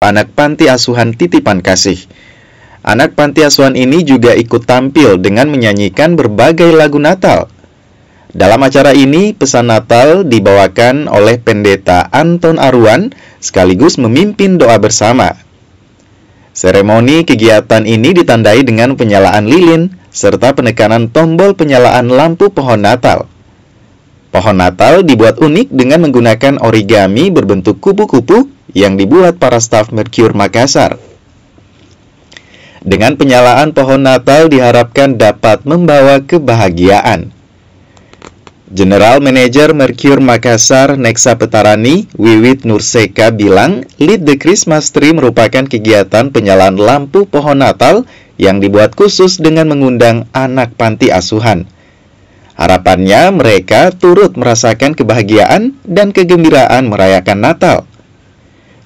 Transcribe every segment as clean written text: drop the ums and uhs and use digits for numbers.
anak panti asuhan titipan kasih. Anak panti asuhan ini juga ikut tampil dengan menyanyikan berbagai lagu Natal. Dalam acara ini, pesan Natal dibawakan oleh Pendeta Anton Arwan sekaligus memimpin doa bersama. Seremoni kegiatan ini ditandai dengan penyalaan lilin serta penekanan tombol penyalaan lampu pohon Natal. Pohon Natal dibuat unik dengan menggunakan origami berbentuk kupu-kupu yang dibuat para staf Mercure Makassar. Dengan penyalaan pohon Natal diharapkan dapat membawa kebahagiaan. General Manager Mercure Makassar Nexa Petarani, Wiwit Nurseka bilang, Lead the Christmas Tree merupakan kegiatan penyalaan lampu pohon Natal yang dibuat khusus dengan mengundang anak panti asuhan. Harapannya mereka turut merasakan kebahagiaan dan kegembiraan merayakan Natal.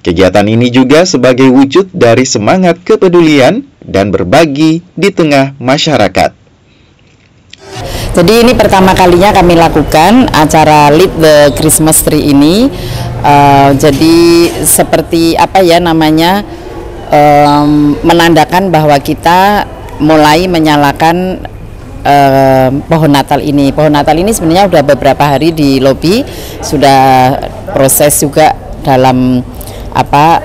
Kegiatan ini juga sebagai wujud dari semangat kepedulian dan berbagi di tengah masyarakat. Jadi ini pertama kalinya kami lakukan acara Lead the Christmas Tree ini. Jadi seperti apa ya namanya, menandakan bahwa kita mulai menyalakan pohon Natal ini. Pohon Natal ini sebenarnya sudah beberapa hari di lobi, sudah proses juga dalam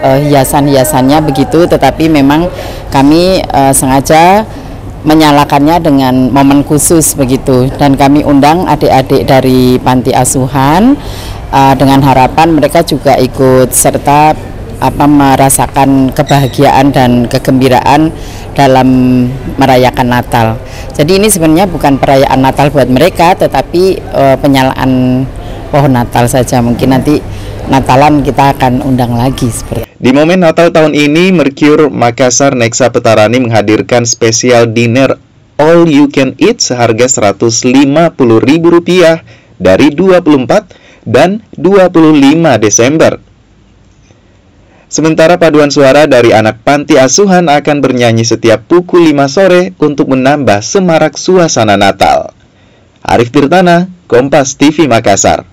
hiasan-hiasannya begitu, tetapi memang kami sengaja menyalakannya dengan momen khusus begitu, dan kami undang adik-adik dari panti asuhan dengan harapan mereka juga ikut serta merasakan kebahagiaan dan kegembiraan dalam merayakan Natal. Jadi ini sebenarnya bukan perayaan Natal buat mereka, tetapi penyalaan pohon Natal saja. Mungkin nanti Natalan kita akan undang lagi seperti. Di momen Natal tahun ini, Mercure Makassar Nexa Petarani menghadirkan spesial dinner all you can eat seharga Rp150.000 dari 24 dan 25 Desember. Sementara paduan suara dari anak panti asuhan akan bernyanyi setiap pukul 5 sore untuk menambah semarak suasana Natal. Arif Tirtana, Kompas TV Makassar.